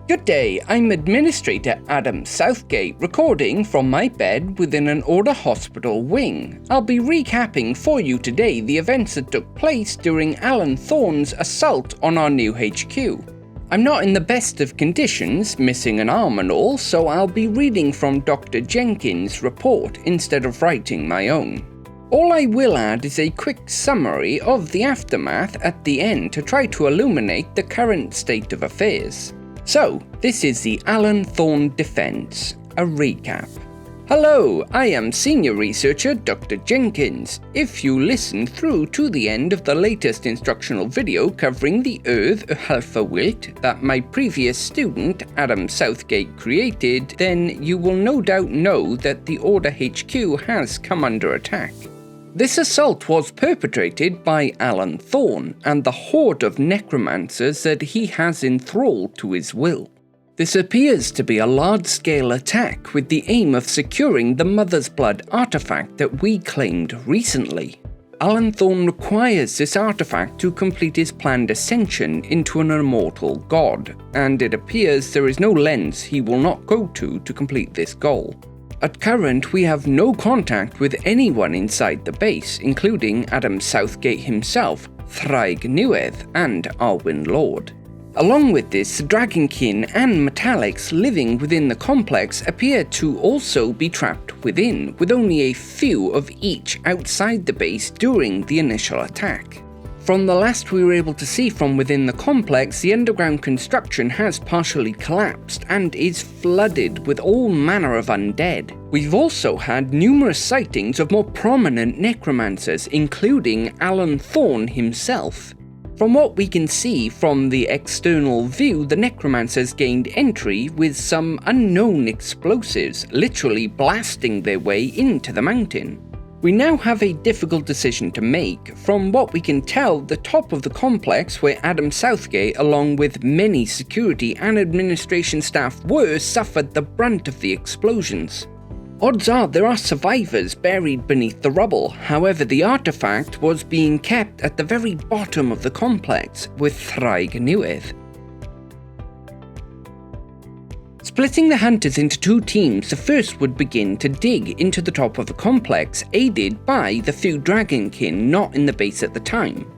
Good day, I'm Administrator Adam Southgate, recording from my bed within an Order Hospital wing. I'll be recapping for you today the events that took place during Alan Thorn's assault on our new HQ. I'm not in the best of conditions, missing an arm and all, so I'll be reading from Dr. Jenkins' report instead of writing my own. All I will add is a quick summary of the aftermath at the end to try to illuminate the current state of affairs. So, this is the Alan Thorn Defence, a recap. Hello, I am Senior Researcher Dr. Jenkins. If you listened through to the end of the latest instructional video covering the Earth Wilt that my previous student Adam Southgate created, then you will no doubt know that the Order HQ has come under attack. This assault was perpetrated by Alan Thorn and the horde of necromancers that he has enthralled to his will. This appears to be a large-scale attack with the aim of securing the Mother's Blood artifact that we claimed recently. Alan Thorn requires this artifact to complete his planned ascension into an immortal god, and it appears there is no lens he will not go to complete this goal. At current, we have no contact with anyone inside the base, including Adam Southgate himself, Thraig Niwedd, and Arwen Lord. Along with this, Dragonkin and Metallics living within the complex appear to also be trapped within, with only a few of each outside the base during the initial attack. From the last we were able to see from within the complex, the underground construction has partially collapsed and is flooded with all manner of undead. We've also had numerous sightings of more prominent necromancers, including Alan Thorn himself. From what we can see from the external view, the necromancers gained entry with some unknown explosives, literally blasting their way into the mountain. We now have a difficult decision to make. From what we can tell, the top of the complex where Adam Southgate, along with many security and administration staff suffered the brunt of the explosions. Odds are there are survivors buried beneath the rubble, however the artifact was being kept at the very bottom of the complex with Thraig Niwedd. Splitting the hunters into two teams, the first would begin to dig into the top of the complex, aided by the few Dragonkin not in the base at the time.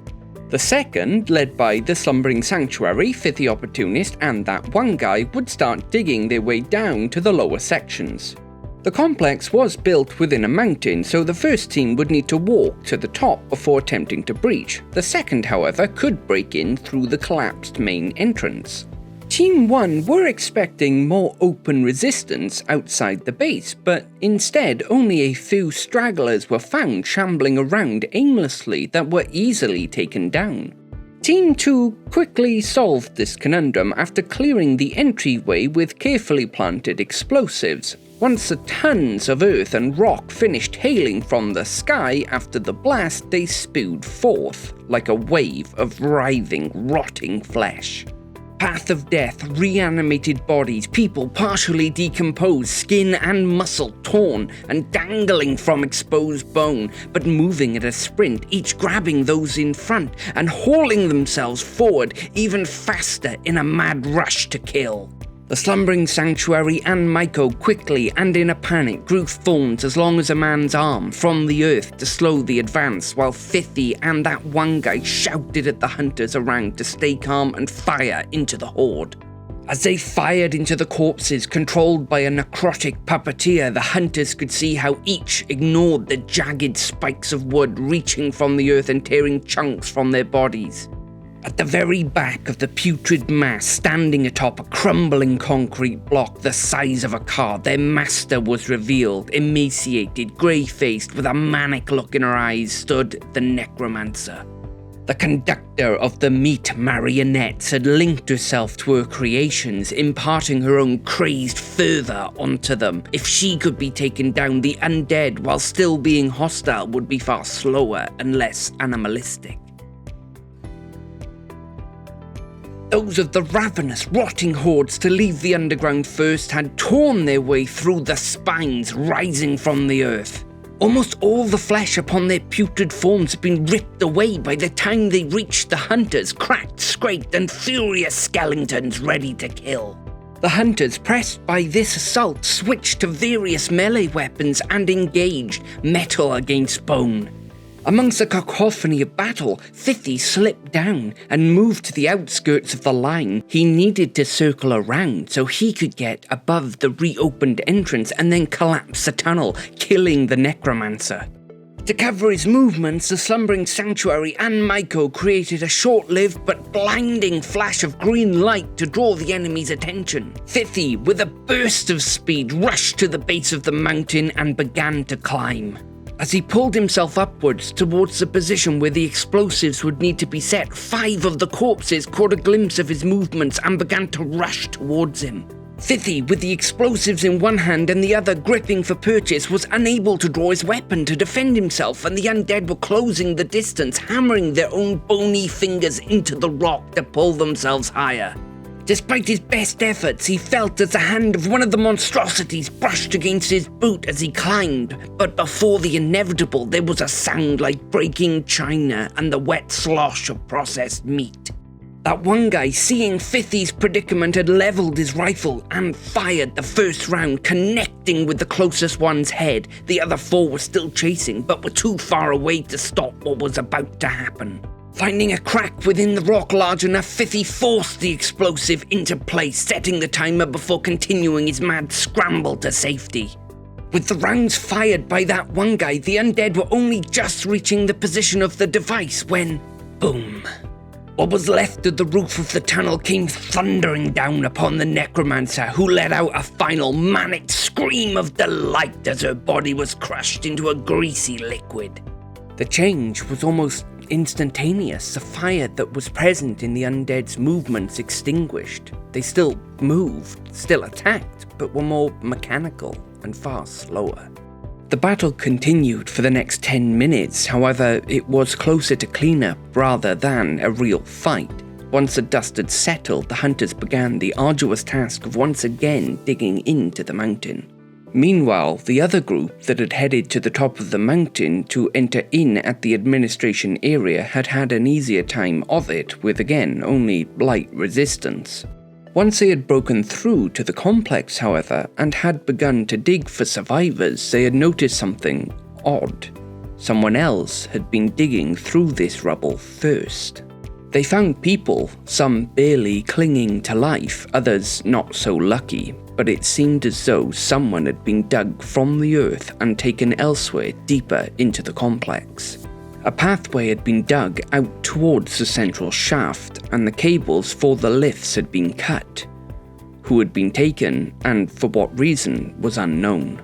The second, led by the Slumbering Sanctuary, Fithy Opportunist, and that one guy, would start digging their way down to the lower sections. The complex was built within a mountain, so the first team would need to walk to the top before attempting to breach. The second, however, could break in through the collapsed main entrance. Team 1 were expecting more open resistance outside the base, but instead only a few stragglers were found shambling around aimlessly that were easily taken down. Team 2 quickly solved this conundrum after clearing the entryway with carefully planted explosives. Once the tons of earth and rock finished hailing from the sky after the blast, they spewed forth like a wave of writhing, rotting flesh. Path of death, reanimated bodies, people partially decomposed, skin and muscle torn and dangling from exposed bone, but moving at a sprint, each grabbing those in front and hauling themselves forward even faster in a mad rush to kill. The Slumbering Sanctuary and Myko quickly and in a panic grew thorns as long as a man's arm from the earth to slow the advance, while Fithy and that one guy shouted at the hunters around to stay calm and fire into the horde. As they fired into the corpses controlled by a necrotic puppeteer, the hunters could see how each ignored the jagged spikes of wood reaching from the earth and tearing chunks from their bodies. At the very back of the putrid mass, standing atop a crumbling concrete block the size of a car, their master was revealed. Emaciated, grey-faced, with a manic look in her eyes, stood the necromancer. The conductor of the meat marionettes had linked herself to her creations, imparting her own crazed further onto them. If she could be taken down, the undead, while still being hostile, would be far slower and less animalistic. Those of the ravenous, rotting hordes to leave the underground first had torn their way through the spines rising from the earth. Almost all the flesh upon their putrid forms had been ripped away by the time they reached the hunters, cracked, scraped, and furious skeletons ready to kill. The hunters, pressed by this assault, switched to various melee weapons and engaged metal against bone. Amongst the cacophony of battle, Fithy slipped down and moved to the outskirts of the line. He needed to circle around so he could get above the reopened entrance and then collapse the tunnel, killing the necromancer. To cover his movements, the slumbering sanctuary and Maiko created a short-lived but blinding flash of green light to draw the enemy's attention. Fithy, with a burst of speed, rushed to the base of the mountain and began to climb. As he pulled himself upwards towards the position where the explosives would need to be set, 5 of the corpses caught a glimpse of his movements and began to rush towards him. Fithy, with the explosives in one hand and the other gripping for purchase, was unable to draw his weapon to defend himself, and the undead were closing the distance, hammering their own bony fingers into the rock to pull themselves higher. Despite his best efforts, he felt as the hand of one of the monstrosities brushed against his boot as he climbed, but before the inevitable there was a sound like breaking china and the wet slosh of processed meat. That one guy, seeing Fithy's predicament, had leveled his rifle and fired the first round, connecting with the closest one's head. The other 4 were still chasing, but were too far away to stop what was about to happen. Finding a crack within the rock large enough, Fithy forced the explosive into place, setting the timer before continuing his mad scramble to safety. With the rounds fired by that one guy, the undead were only just reaching the position of the device when, boom. What was left of the roof of the tunnel came thundering down upon the necromancer, who let out a final manic scream of delight as her body was crushed into a greasy liquid. The change was almost instantaneous. The fire that was present in the undead's movements extinguished. They still moved, still attacked, but were more mechanical and far slower. The battle continued for the next 10 minutes, however, it was closer to cleanup rather than a real fight. Once the dust had settled, the hunters began the arduous task of once again digging into the mountain. Meanwhile, the other group that had headed to the top of the mountain to enter in at the administration area had had an easier time of it, with again only light resistance. Once they had broken through to the complex, however, and had begun to dig for survivors, they had noticed something odd. Someone else had been digging through this rubble first. They found people, some barely clinging to life, others not so lucky, but it seemed as though someone had been dug from the earth and taken elsewhere deeper into the complex. A pathway had been dug out towards the central shaft, and the cables for the lifts had been cut. Who had been taken, and for what reason, was unknown.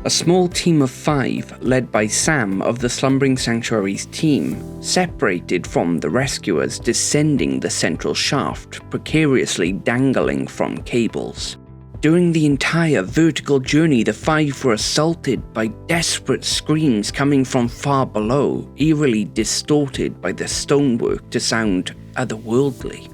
A small team of 5, led by Sam of the Slumbering Sanctuary's team, separated from the rescuers descending the central shaft, precariously dangling from cables. During the entire vertical journey, the 5 were assaulted by desperate screams coming from far below, eerily distorted by the stonework to sound otherworldly.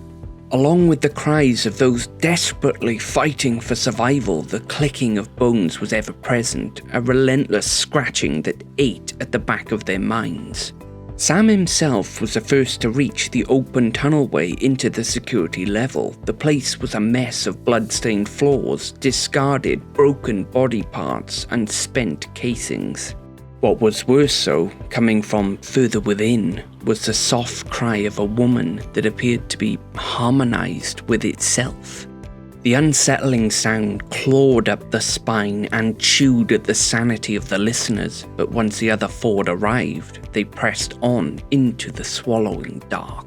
Along with the cries of those desperately fighting for survival, the clicking of bones was ever present, a relentless scratching that ate at the back of their minds. Sam himself was the first to reach the open tunnelway into the security level. The place was a mess of blood-stained floors, discarded, broken body parts, and spent casings. What was worse though, coming from further within, was the soft cry of a woman that appeared to be harmonized with itself. The unsettling sound clawed up the spine and chewed at the sanity of the listeners, but once the other 4 had arrived, they pressed on into the swallowing dark.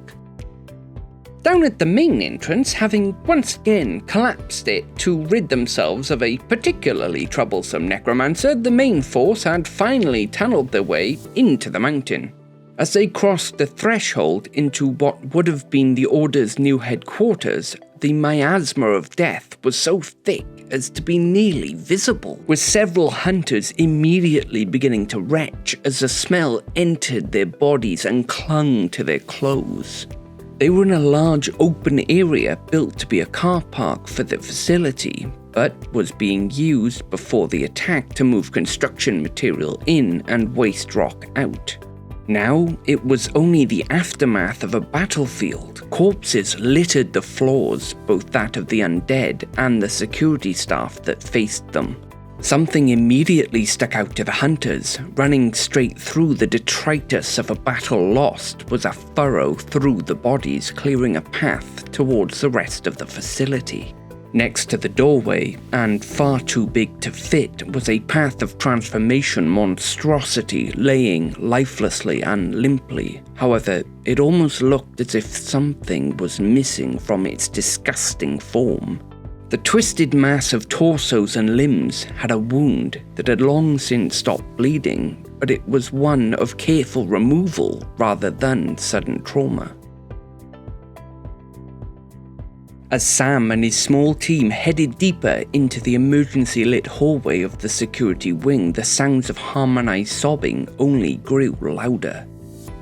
Down at the main entrance, having once again collapsed it to rid themselves of a particularly troublesome necromancer, the main force had finally tunneled their way into the mountain. As they crossed the threshold into what would have been the Order's new headquarters, the miasma of death was so thick as to be nearly visible, with several hunters immediately beginning to retch as the smell entered their bodies and clung to their clothes. They were in a large open area built to be a car park for the facility, but was being used before the attack to move construction material in and waste rock out. Now it was only the aftermath of a battlefield. Corpses littered the floors, both that of the undead and the security staff that faced them. Something immediately stuck out to the hunters. Running straight through the detritus of a battle lost was a furrow through the bodies, clearing a path towards the rest of the facility. Next to the doorway, and far too big to fit, was a path of transformation monstrosity laying lifelessly and limply. However, it almost looked as if something was missing from its disgusting form. The twisted mass of torsos and limbs had a wound that had long since stopped bleeding, but it was one of careful removal rather than sudden trauma. As Sam and his small team headed deeper into the emergency-lit hallway of the security wing, the sounds of harmonized sobbing only grew louder.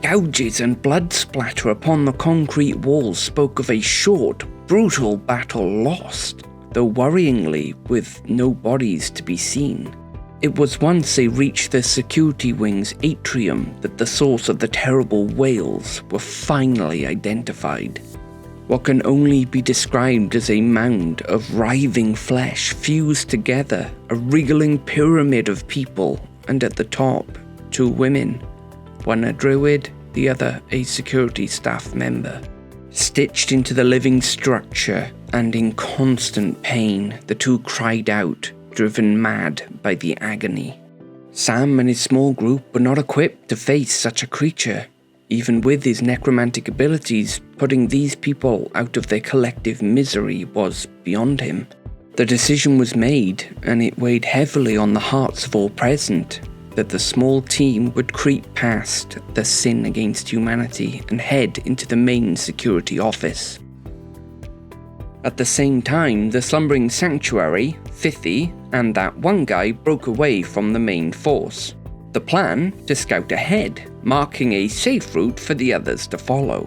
Gouges and blood splatter upon the concrete walls spoke of a short, brutal battle lost, though worryingly with no bodies to be seen. It was once they reached the security wing's atrium that the source of the terrible wails were finally identified. What can only be described as a mound of writhing flesh fused together, a wriggling pyramid of people, and at the top, 2 women, one a druid, the other a security staff member. Stitched into the living structure and in constant pain, the 2 cried out, driven mad by the agony. Sam and his small group were not equipped to face such a creature. Even with his necromantic abilities, putting these people out of their collective misery was beyond him. The decision was made, and it weighed heavily on the hearts of all present, that the small team would creep past the sin against humanity and head into the main security office. At the same time, the slumbering sanctuary, Fithy, and that one guy broke away from the main force. The plan to scout ahead, marking a safe route for the others to follow.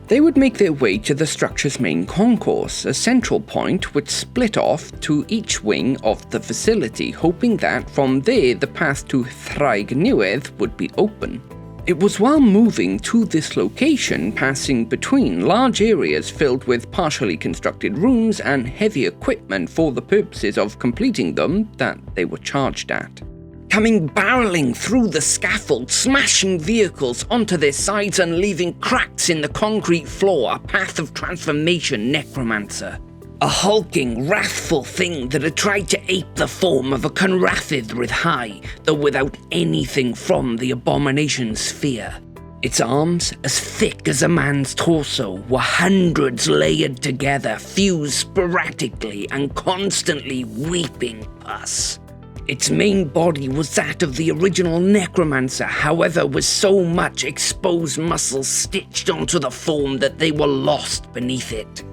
They would make their way to the structure's main concourse, a central point which split off to each wing of the facility, hoping that from there the path to Thraig Niwedd would be open. It was while moving to this location, passing between large areas filled with partially constructed rooms and heavy equipment for the purposes of completing them, that they were charged at. Coming barreling through the scaffold, smashing vehicles onto their sides and leaving cracks in the concrete floor, a path of transformation necromancer. A hulking, wrathful thing that had tried to ape the form of a Conrathid High, though without anything from the abomination's sphere. Its arms, as thick as a man's torso, were hundreds layered together, fused sporadically and constantly weeping pus. Its main body was that of the original necromancer, however, with so much exposed muscle stitched onto the form that they were lost beneath it.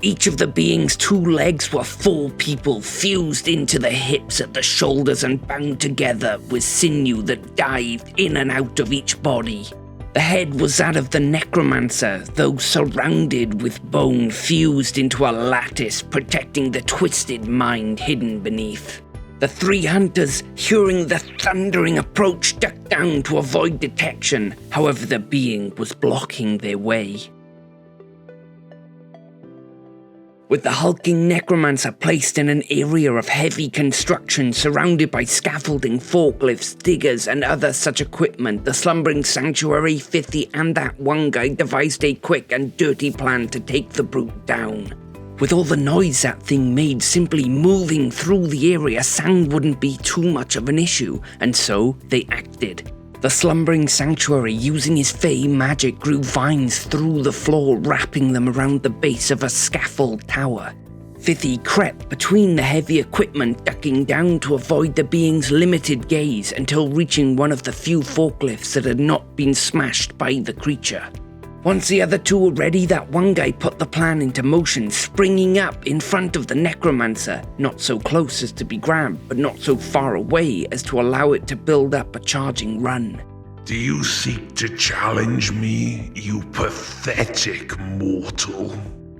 Each of the being's 2 legs were 4 people, fused into the hips at the shoulders and bound together with sinew that dived in and out of each body. The head was that of the necromancer, though surrounded with bone fused into a lattice protecting the twisted mind hidden beneath. The 3 hunters, hearing the thundering approach, ducked down to avoid detection. However, the being was blocking their way. With the hulking necromancer placed in an area of heavy construction surrounded by scaffolding, forklifts, diggers, and other such equipment, the slumbering sanctuary, Fithy, and that one guy devised a quick and dirty plan to take the brute down. With all the noise that thing made simply moving through the area, sound wouldn't be too much of an issue, and so they acted. The slumbering sanctuary, using his fey magic, grew vines through the floor, wrapping them around the base of a scaffold tower. Fithy crept between the heavy equipment, ducking down to avoid the being's limited gaze until reaching one of the few forklifts that had not been smashed by the creature. Once the other 2 were ready, that one guy put the plan into motion, springing up in front of the necromancer, not so close as to be grabbed, but not so far away as to allow it to build up a charging run. Do you seek to challenge me, you pathetic mortal?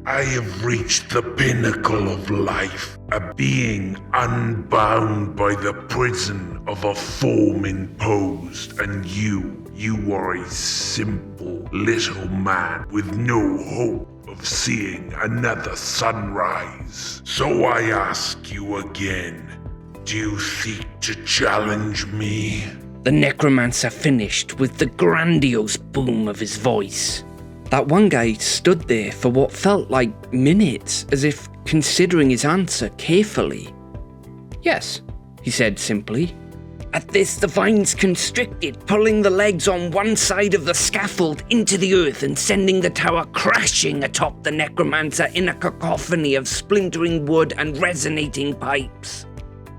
I have reached the pinnacle of life, a being unbound by the prison of a form imposed, and you You are a simple little man with no hope of seeing another sunrise. So I ask you again, do you seek to challenge me? The necromancer finished with the grandiose boom of his voice. That one guy stood there for what felt like minutes, as if considering his answer carefully. "Yes," he said simply. At this, the vines constricted, pulling the legs on one side of the scaffold into the earth and sending the tower crashing atop the necromancer in a cacophony of splintering wood and resonating pipes.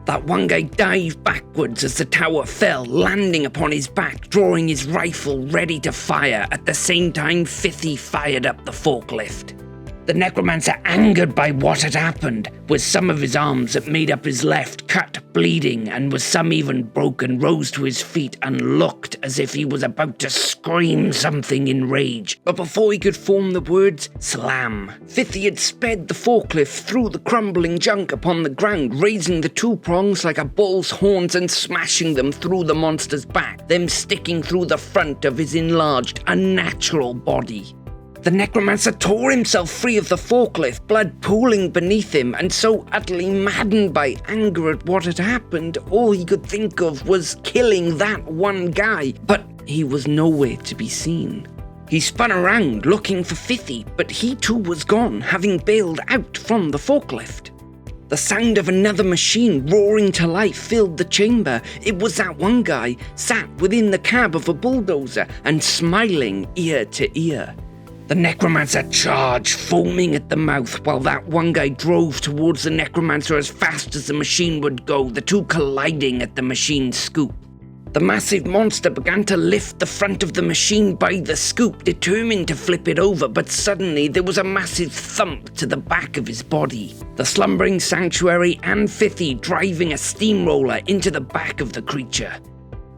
That one guy dived backwards as the tower fell, landing upon his back, drawing his rifle ready to fire. At the same time, Fithy fired up the forklift. The necromancer, angered by what had happened, with some of his arms that made up his left cut, bleeding, and with some even broken, rose to his feet and looked as if he was about to scream something in rage. But before he could form the words, slam! Fithy had sped the forklift through the crumbling junk upon the ground, raising the two prongs like a bull's horns and smashing them through the monster's back, them sticking through the front of his enlarged, unnatural body. The necromancer tore himself free of the forklift, blood pooling beneath him, and so utterly maddened by anger at what had happened, all he could think of was killing that one guy, but he was nowhere to be seen. He spun around, looking for Fithy, but he too was gone, having bailed out from the forklift. The sound of another machine roaring to life filled the chamber. It was that one guy, sat within the cab of a bulldozer and smiling ear to ear. The necromancer charged, foaming at the mouth, while that one guy drove towards the necromancer as fast as the machine would go, the two colliding at the machine's scoop. The massive monster began to lift the front of the machine by the scoop, determined to flip it over, but suddenly there was a massive thump to the back of his body. The slumbering sanctuary and Fithy driving a steamroller into the back of the creature.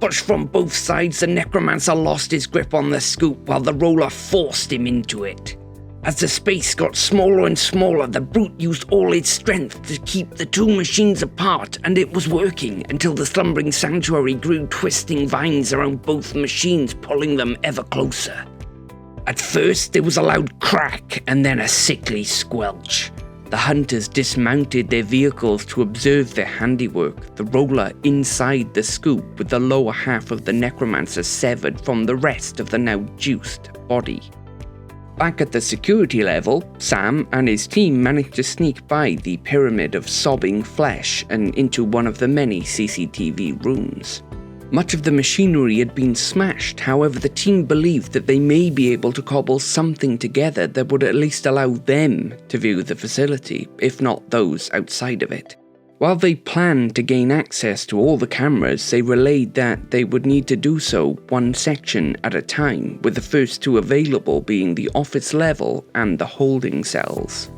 Pushed from both sides, the necromancer lost his grip on the scoop while the roller forced him into it. As the space got smaller and smaller, the brute used all its strength to keep the two machines apart, and it was working until the slumbering sanctuary grew twisting vines around both machines, pulling them ever closer. At first, there was a loud crack and then a sickly squelch. The hunters dismounted their vehicles to observe their handiwork, the roller inside the scoop with the lower half of the necromancer severed from the rest of the now juiced body. Back at the security level, Sam and his team managed to sneak by the pyramid of sobbing flesh and into one of the many CCTV rooms. Much of the machinery had been smashed, however the team believed that they may be able to cobble something together that would at least allow them to view the facility, if not those outside of it. While they planned to gain access to all the cameras, they relayed that they would need to do so one section at a time, with the first two available being the office level and the holding cells.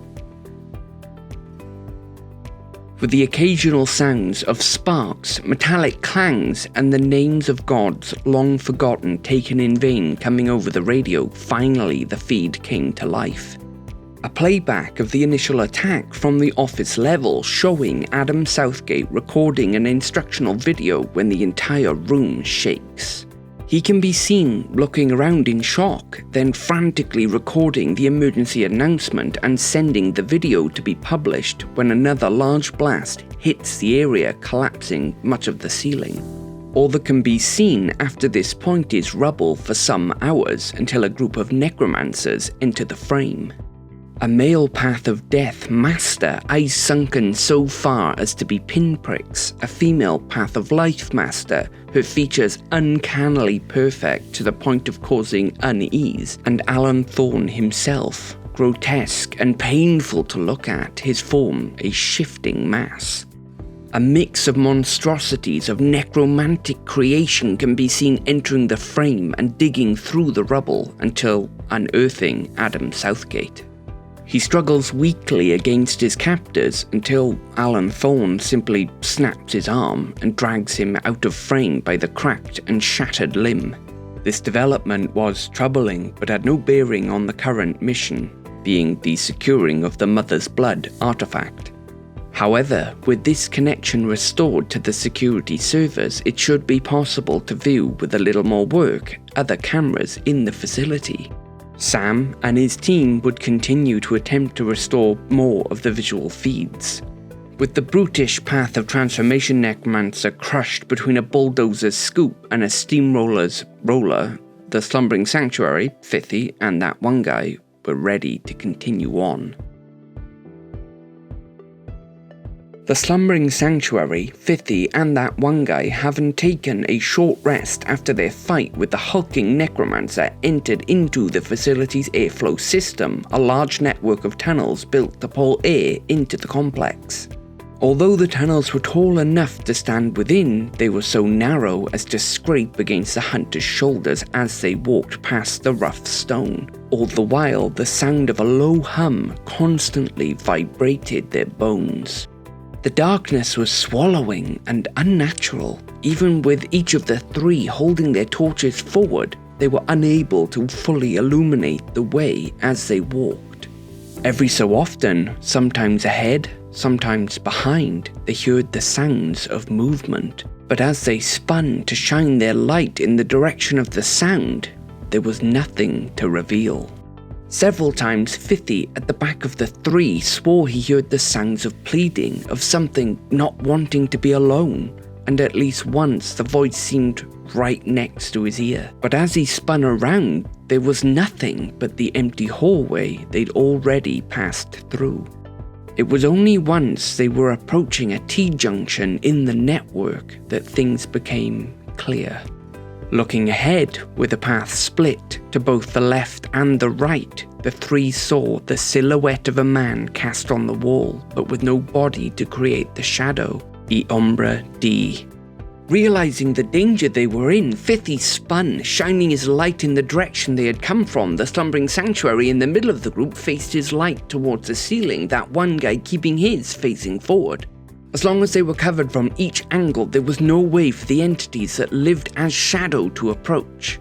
With the occasional sounds of sparks, metallic clangs, and the names of gods long forgotten taken in vain coming over the radio, finally the feed came to life. A playback of the initial attack from the office level showing Adam Southgate recording an instructional video when the entire room shakes. He can be seen looking around in shock, then frantically recording the emergency announcement and sending the video to be published when another large blast hits the area, collapsing much of the ceiling. All that can be seen after this point is rubble for some hours until a group of necromancers enter the frame. A male path of death master, eyes sunken so far as to be pinpricks, a female path of life master, her features uncannily perfect to the point of causing unease, and Alan Thorn himself, grotesque and painful to look at, his form a shifting mass. A mix of monstrosities of necromantic creation can be seen entering the frame and digging through the rubble until unearthing Adam Southgate. He struggles weakly against his captors until Alan Thorn simply snaps his arm and drags him out of frame by the cracked and shattered limb. This development was troubling but had no bearing on the current mission, being the securing of the Mother's Blood artifact. However, with this connection restored to the security servers, it should be possible to view, with a little more work, other cameras in the facility. Sam and his team would continue to attempt to restore more of the visual feeds. With the brutish path of transformation necromancer crushed between a bulldozer's scoop and a steamroller's roller, the slumbering sanctuary, Fithy, and that one guy were ready to continue on. The slumbering sanctuary, Fithy, and that one guy, having taken a short rest after their fight with the hulking necromancer, entered into the facility's airflow system, a large network of tunnels built to pull air into the complex. Although the tunnels were tall enough to stand within, they were so narrow as to scrape against the hunter's shoulders as they walked past the rough stone. All the while, the sound of a low hum constantly vibrated their bones. The darkness was swallowing and unnatural. Even with each of the three holding their torches forward, they were unable to fully illuminate the way as they walked. Every so often, sometimes ahead, sometimes behind, they heard the sounds of movement. But as they spun to shine their light in the direction of the sound, there was nothing to reveal. Several times, Fithy, at the back of the three, swore he heard the sounds of pleading, of something not wanting to be alone, and at least once the voice seemed right next to his ear. But as he spun around, there was nothing but the empty hallway they'd already passed through. It was only once they were approaching a T-junction in the network that things became clear. Looking ahead, with the path split to both the left and the right, the three saw the silhouette of a man cast on the wall, but with no body to create the shadow, the Ombre D. Realizing the danger they were in, Fithy spun, shining his light in the direction they had come from. The slumbering sanctuary in the middle of the group faced his light towards the ceiling, that one guy keeping his facing forward. As long as they were covered from each angle, there was no way for the entities that lived as shadow to approach.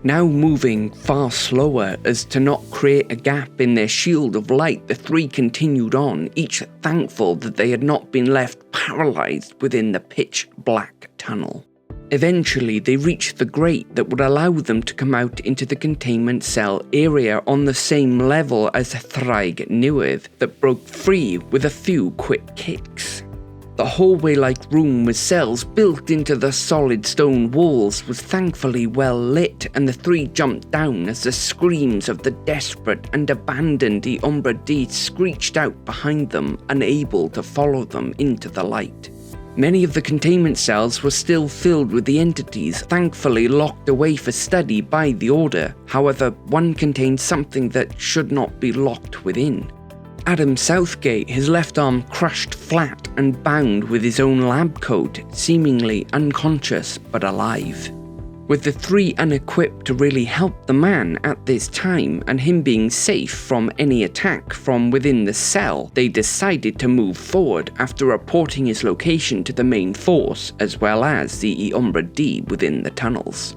Now moving far slower as to not create a gap in their shield of light, the three continued on, each thankful that they had not been left paralyzed within the pitch-black tunnel. Eventually, they reached the grate that would allow them to come out into the containment cell area on the same level as Thraig Newydd that broke free with a few quick kicks. The hallway-like room with cells built into the solid stone walls was thankfully well lit, and the three jumped down as the screams of the desperate and abandoned Ombre D screeched out behind them, unable to follow them into the light. Many of the containment cells were still filled with the entities, thankfully locked away for study by the Order. However, one contained something that should not be locked within. Adam Southgate, his left arm crushed flat and bound with his own lab coat, seemingly unconscious but alive. With the three unequipped to really help the man at this time, and him being safe from any attack from within the cell, they decided to move forward after reporting his location to the main force, as well as the Ombre D within the tunnels.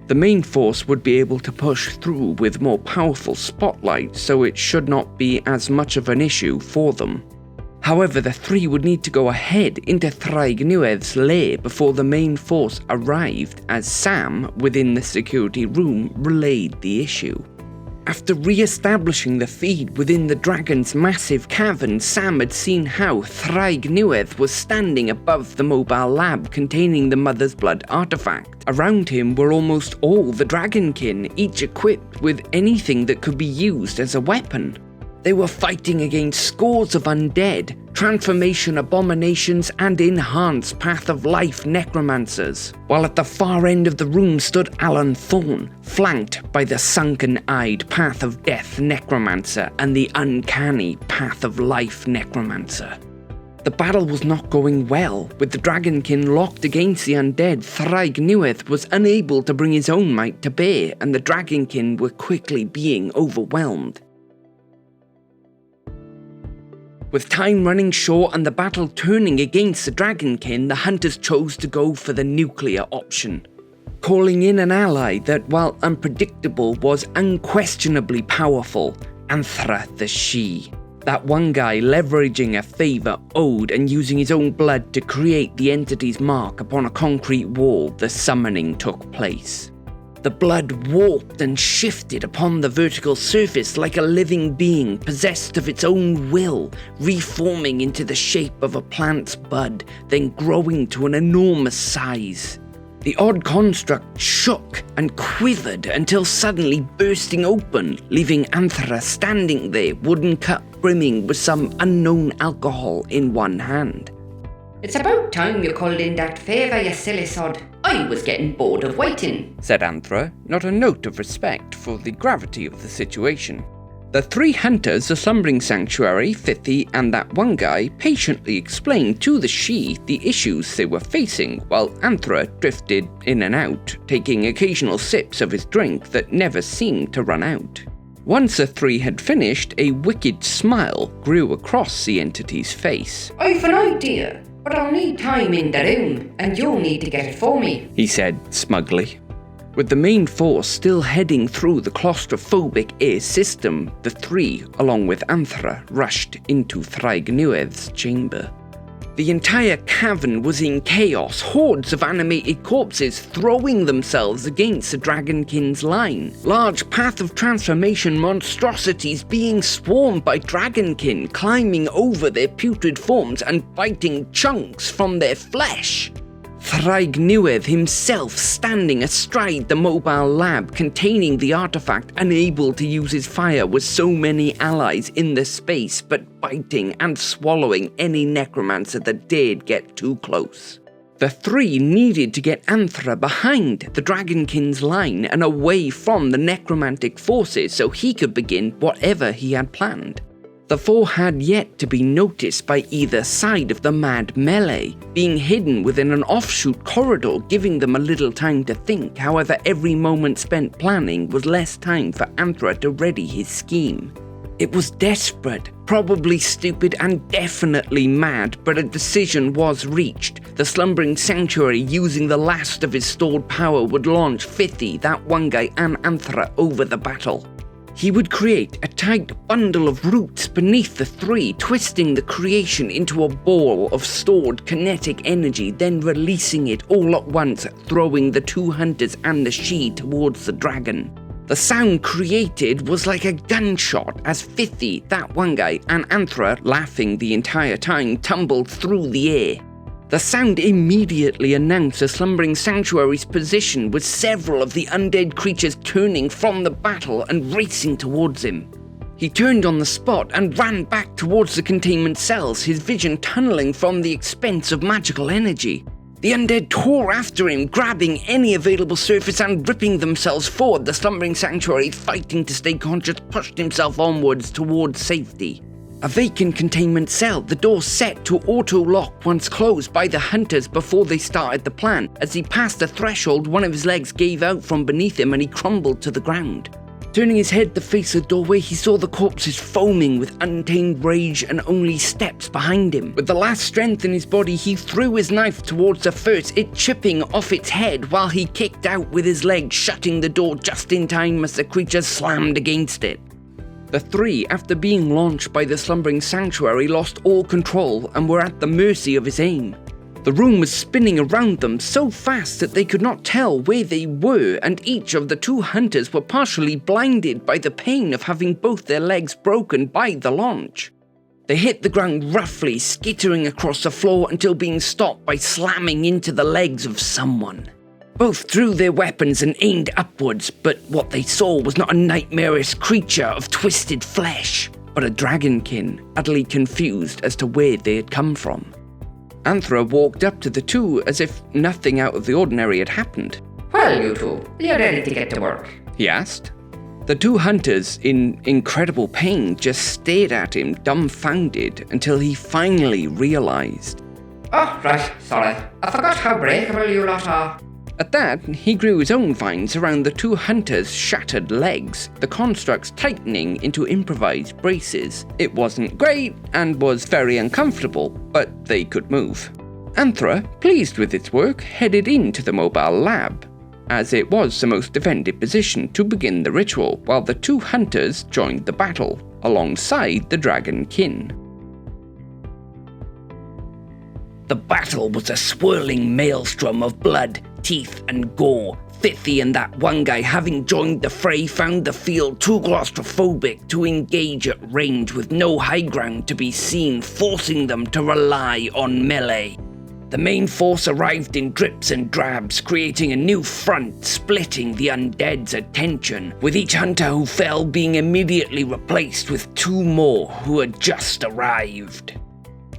The main force would be able to push through with more powerful spotlights, so it should not be as much of an issue for them. However, the three would need to go ahead into Thraig Newydd's lair before the main force arrived, as Sam, within the security room, relayed the issue. After re-establishing the feed within the dragon's massive cavern, Sam had seen how Thraig Newydd was standing above the mobile lab containing the Mother's Blood artifact. Around him were almost all the dragonkin, each equipped with anything that could be used as a weapon. They were fighting against scores of undead, transformation abominations, and enhanced Path of Life necromancers, while at the far end of the room stood Alan Thorn, flanked by the sunken-eyed Path of Death necromancer and the uncanny Path of Life necromancer. The battle was not going well. With the dragonkin locked against the undead, Thraig Newydd was unable to bring his own might to bear, and the dragonkin were quickly being overwhelmed. With time running short and the battle turning against the dragonkin, the hunters chose to go for the nuclear option, calling in an ally that, while unpredictable, was unquestionably powerful, Anthra the She. that one guy leveraging a favor owed and using his own blood to create the entity's mark upon a concrete wall, the summoning took place. The blood warped and shifted upon the vertical surface like a living being possessed of its own will, reforming into the shape of a plant's bud, then growing to an enormous size. The odd construct shook and quivered until suddenly bursting open, leaving Anthra standing there, wooden cup brimming with some unknown alcohol in one hand. "It's about time you called in that favour, you silly sod. I was getting bored of waiting," said Anthra, not a note of respect for the gravity of the situation. The three hunters, the slumbering sanctuary, Fithy, and that one guy patiently explained to the she the issues they were facing, while Anthra drifted in and out, taking occasional sips of his drink that never seemed to run out. Once the three had finished, a wicked smile grew across the entity's face. "I've an idea, but I'll need time in the room, and you'll need to get it for me," he said smugly. With the main force still heading through the claustrophobic air system, the three, along with Anthra, rushed into Thraignuev's chamber. The entire cavern was in chaos, hordes of animated corpses throwing themselves against the Dragonkin's line, large path of transformation monstrosities being swarmed by Dragonkin, climbing over their putrid forms and biting chunks from their flesh. Thraignuev himself standing astride the mobile lab containing the artifact, unable to use his fire with so many allies in the space, but biting and swallowing any necromancer that dared get too close. The three needed to get Anthra behind the Dragonkin's line and away from the necromantic forces so he could begin whatever he had planned. The four had yet to be noticed by either side of the mad melee, being hidden within an offshoot corridor, giving them a little time to think. However, every moment spent planning was less time for Anthra to ready his scheme. It was desperate, probably stupid, and definitely mad, but a decision was reached. The slumbering sanctuary, using the last of his stored power, would launch Fithy, that one guy, and Anthra over the battle. He would create a tight bundle of roots beneath the three, twisting the creation into a ball of stored kinetic energy, then releasing it all at once, throwing the two hunters and the she towards the dragon. The sound created was like a gunshot as Fithy, that one guy, and Anthra, laughing the entire time, tumbled through the air. The sound immediately announced the slumbering sanctuary's position, with several of the undead creatures turning from the battle and racing towards him. He turned on the spot and ran back towards the containment cells, his vision tunneling from the expense of magical energy. The undead tore after him, grabbing any available surface and ripping themselves forward. The slumbering sanctuary, fighting to stay conscious, pushed himself onwards towards safety. A vacant containment cell, the door set to auto-lock once closed by the hunters before they started the plan. As he passed the threshold, one of his legs gave out from beneath him and he crumbled to the ground. Turning his head to face the doorway, he saw the corpses foaming with untamed rage and only steps behind him. With the last strength in his body, he threw his knife towards the first, it chipping off its head while he kicked out with his leg, shutting the door just in time as the creature slammed against it. The three, after being launched by the slumbering sanctuary, lost all control and were at the mercy of his aim. The room was spinning around them so fast that they could not tell where they were, and each of the two hunters were partially blinded by the pain of having both their legs broken by the launch. They hit the ground roughly, skittering across the floor until being stopped by slamming into the legs of someone. Both drew their weapons and aimed upwards, but what they saw was not a nightmarish creature of twisted flesh, but a dragonkin, utterly confused as to where they had come from. Anthra walked up to the two as if nothing out of the ordinary had happened. "Well, you two, are you ready to get to work?" he asked. The two hunters, in incredible pain, just stared at him dumbfounded until he finally realized. "Oh, right, sorry. I forgot how breakable you lot are." At that, he grew his own vines around the two hunters' shattered legs, the constructs tightening into improvised braces. It wasn't great and was very uncomfortable, but they could move. Anthra, pleased with its work, headed into the mobile lab. as it was the most defended position to begin the ritual, while the two hunters joined the battle, alongside the dragon kin. The battle was a swirling maelstrom of blood, teeth and gore. Thithy and that one guy, having joined the fray, found the field too claustrophobic to engage at range, with no high ground to be seen, forcing them to rely on melee. The main force arrived in drips and drabs, creating a new front, splitting the undead's attention, with each hunter who fell being immediately replaced with two more who had just arrived.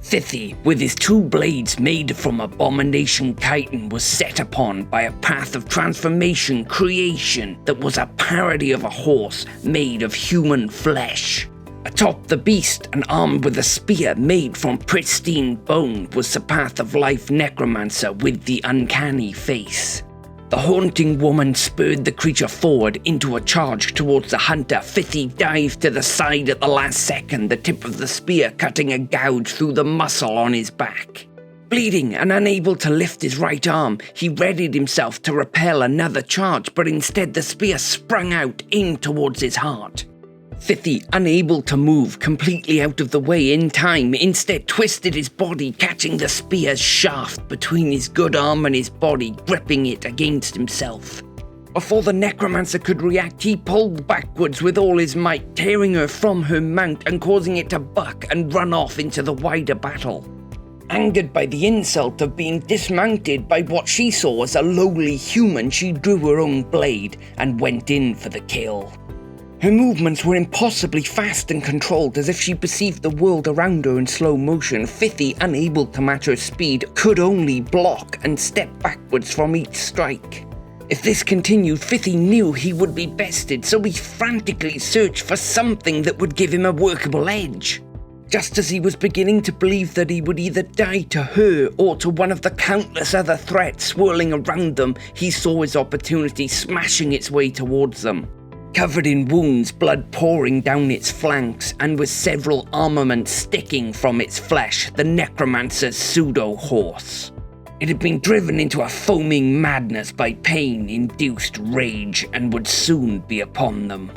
Thithy, with his two blades made from abomination chitin, was set upon by a path of transformation creation that was a parody of a horse made of human flesh. Atop the beast, and armed with a spear made from pristine bone, was the Path of Life necromancer with the uncanny face. The haunting woman spurred the creature forward into a charge towards the hunter. Thithy dived to the side at the last second, the tip of the spear cutting a gouge through the muscle on his back. Bleeding and unable to lift his right arm, he readied himself to repel another charge, but instead the spear sprung out, aimed towards his heart. Thithy, unable to move completely out of the way in time, instead twisted his body, catching the spear's shaft between his good arm and his body, gripping it against himself. Before the necromancer could react, he pulled backwards with all his might, tearing her from her mount and causing it to buck and run off into the wider battle. Angered by the insult of being dismounted by what she saw as a lowly human, she drew her own blade and went in for the kill. Her movements were impossibly fast and controlled, as if she perceived the world around her in slow motion. Thithy, unable to match her speed, could only block and step backwards from each strike. If this continued, Thithy knew he would be bested, so he frantically searched for something that would give him a workable edge. Just as he was beginning to believe that he would either die to her or to one of the countless other threats swirling around them, he saw his opportunity smashing its way towards them. Covered in wounds, blood pouring down its flanks, and with several armaments sticking from its flesh, the necromancer's pseudo-horse. It had been driven into a foaming madness by pain-induced rage, and would soon be upon them.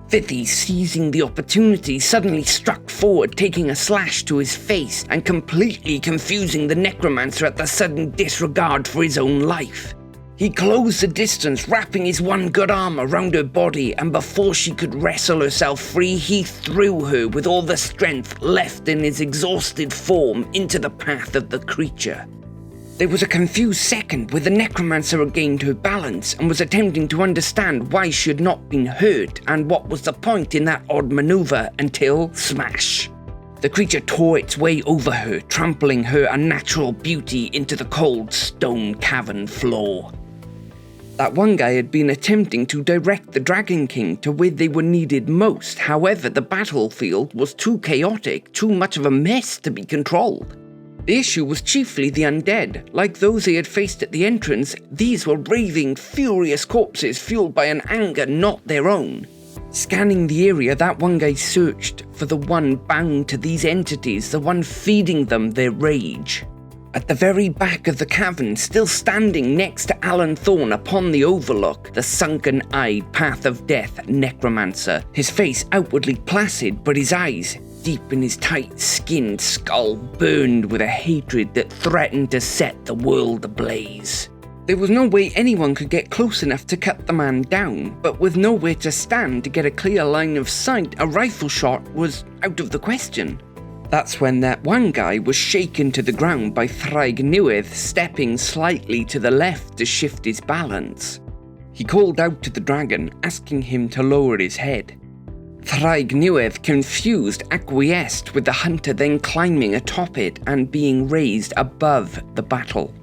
Thithy, seizing the opportunity, suddenly struck forward, taking a slash to his face, and completely confusing the necromancer at the sudden disregard for his own life. He closed the distance, wrapping his one good arm around her body, and before she could wrestle herself free, he threw her with all the strength left in his exhausted form into the path of the creature. There was a confused second where the necromancer regained her balance and was attempting to understand why she had not been hurt and what was the point in that odd maneuver, until smash! The creature tore its way over her, trampling her unnatural beauty into the cold stone cavern floor. That one guy had been attempting to direct the Dragon King to where they were needed most. However, the battlefield was too chaotic, too much of a mess to be controlled. The issue was chiefly the undead. Like those they had faced at the entrance, these were raving, furious corpses fueled by an anger not their own. Scanning the area, that one guy searched for the one bound to these entities, the one feeding them their rage. At the very back of the cavern, still standing next to Alan Thorn upon the overlook, the sunken-eyed Path of Death necromancer, his face outwardly placid, but his eyes, deep in his tight-skinned skull, burned with a hatred that threatened to set the world ablaze. There was no way anyone could get close enough to cut the man down, but with nowhere to stand to get a clear line of sight, a rifle shot was out of the question. That's when that one guy was shaken to the ground by Thraig Newith, stepping slightly to the left to shift his balance. He called out to the dragon, asking him to lower his head. Thraig Newith, confused, acquiesced, with the hunter then climbing atop it and being raised above the battle.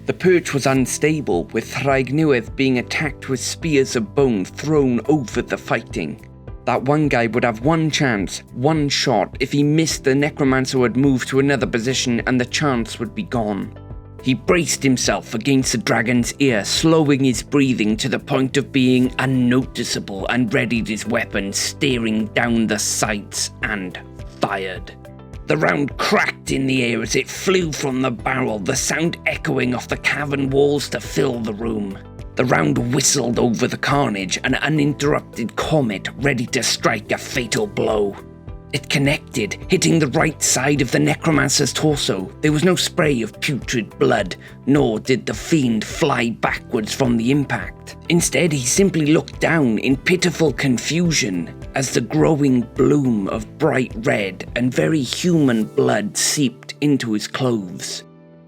The perch was unstable, with Thraig Newith being attacked with spears of bone thrown over the fighting. That one guy would have one chance, one shot. If he missed, the necromancer would move to another position and the chance would be gone. He braced himself against the dragon's ear, slowing his breathing to the point of being unnoticeable, and readied his weapon, staring down the sights, and fired. The round cracked in the air as it flew from the barrel, the sound echoing off the cavern walls to fill the room. The round whistled over the carnage, an uninterrupted comet ready to strike a fatal blow. It connected, hitting the right side of the necromancer's torso. There was no spray of putrid blood, nor did the fiend fly backwards from the impact. Instead, he simply looked down in pitiful confusion as the growing bloom of bright red and very human blood seeped into his clothes.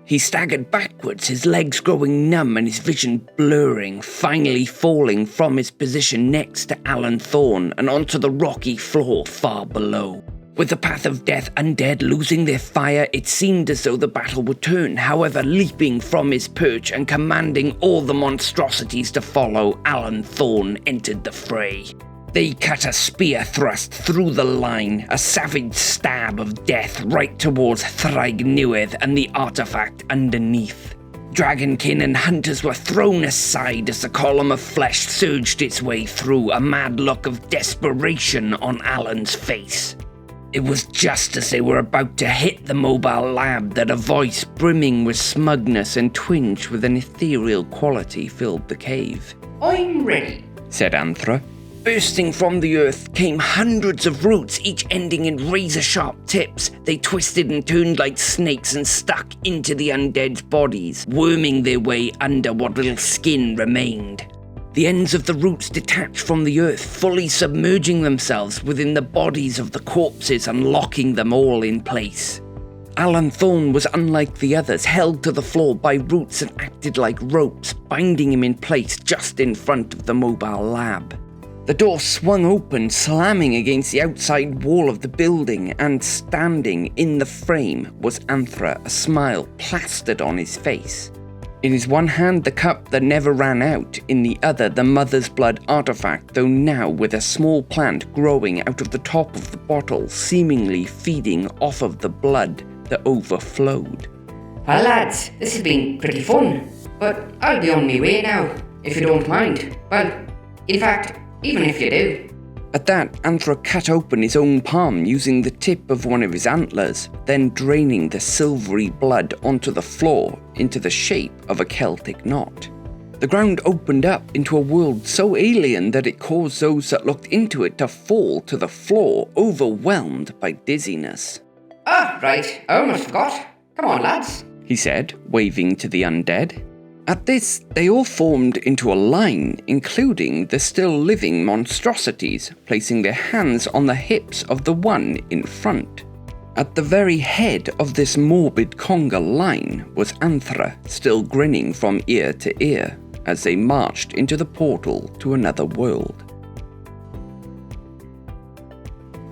He staggered backwards, his legs growing numb and his vision blurring, finally falling from his position next to Alan Thorn and onto the rocky floor far below. With the path of death undead losing their fire, it seemed as though the battle would turn. However, leaping from his perch and commanding all the monstrosities to follow, Alan Thorn entered the fray. They cut a spear thrust through the line, a savage stab of death right towards Thraig Niwedd and the artifact underneath. Dragonkin and hunters were thrown aside as the column of flesh surged its way through, a mad look of desperation on Alan's face. It was just as they were about to hit the mobile lab that a voice brimming with smugness and tinged with an ethereal quality filled the cave. I'm ready, said Anthra. Bursting from the earth came hundreds of roots, each ending in razor-sharp tips. They twisted and turned like snakes and stuck into the undead's bodies, worming their way under what little skin remained. The ends of the roots detached from the earth, fully submerging themselves within the bodies of the corpses and locking them all in place. Alan Thorn was unlike the others, held to the floor by roots that acted like ropes, binding him in place just in front of the mobile lab. The door swung open, slamming against the outside wall of the building, and standing in the frame was Anthra, a smile plastered on his face. In his one hand the cup that never ran out, in the other the mother's blood artifact, though now with a small plant growing out of the top of the bottle, seemingly feeding off of the blood that overflowed. Well lads, this has been pretty fun, but I'll be on my way now, if you don't mind. Well, in fact, even if you do. At that, Anthra cut open his own palm using the tip of one of his antlers, then draining the silvery blood onto the floor into the shape of a Celtic knot. The ground opened up into a world so alien that it caused those that looked into it to fall to the floor, overwhelmed by dizziness. Ah, right, I almost forgot. Come on lads, he said, waving to the undead. At this, they all formed into a line, including the still living monstrosities, placing their hands on the hips of the one in front. At the very head of this morbid conga line was Anthra, still grinning from ear to ear, as they marched into the portal to another world.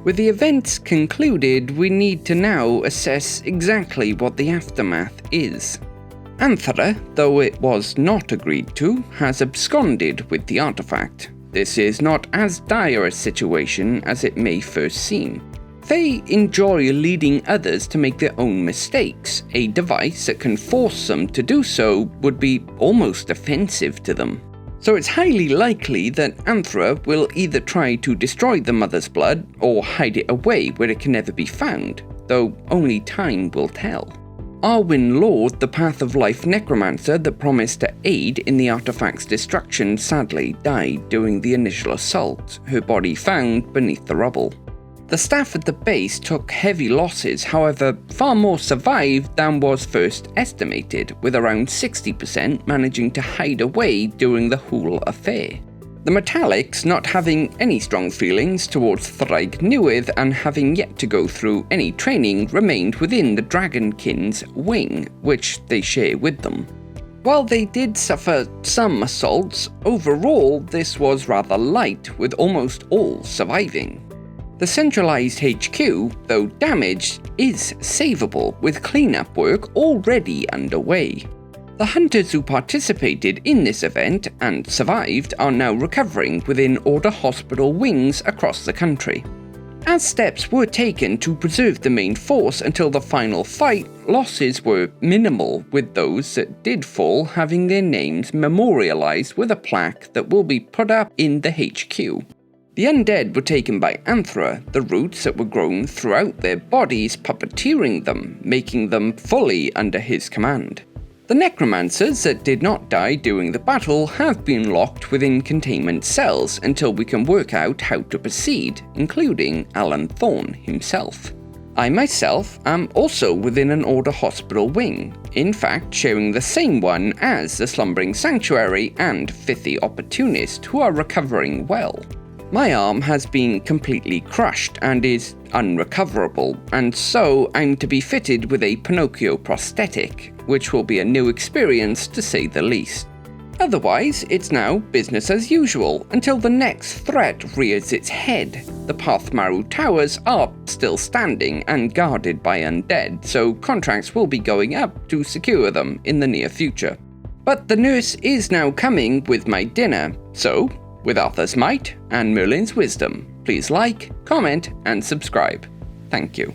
With the events concluded, we need to now assess exactly what the aftermath is. Anthra, though it was not agreed to, has absconded with the artifact. This is not as dire a situation as it may first seem. They enjoy leading others to make their own mistakes. A device that can force them to do so would be almost offensive to them. So it's highly likely that Anthra will either try to destroy the mother's blood or hide it away where it can never be found, though only time will tell. Arwen Lord, the Path of Life necromancer that promised to aid in the artifact's destruction, sadly died during the initial assault, her body found beneath the rubble. The staff at the base took heavy losses, however, far more survived than was first estimated, with around 60% managing to hide away during the whole affair. The Metallics, not having any strong feelings towards Thraig Niwedd and having yet to go through any training, remained within the Dragonkin's wing, which they share with them. While they did suffer some assaults, overall this was rather light, with almost all surviving. The centralized HQ, though damaged, is savable, with cleanup work already underway. The hunters who participated in this event and survived are now recovering within Order Hospital wings across the country. As steps were taken to preserve the main force until the final fight, losses were minimal, with those that did fall having their names memorialized with a plaque that will be put up in the HQ. The undead were taken by Anthra, the roots that were grown throughout their bodies puppeteering them, making them fully under his command. The necromancers that did not die during the battle have been locked within containment cells until we can work out how to proceed, including Alan Thorn himself. I myself am also within an Order hospital wing, in fact sharing the same one as the Slumbering Sanctuary and Fithy Opportunist, who are recovering well. My arm has been completely crushed and is unrecoverable, and so I'm to be fitted with a Pinocchio prosthetic, which will be a new experience to say the least. Otherwise, it's now business as usual until the next threat rears its head. The Pathmaru Towers are still standing and guarded by undead, so contracts will be going up to secure them in the near future. But the nurse is now coming with my dinner, so with Arthur's might and Merlin's wisdom, please like, comment, and subscribe. Thank you.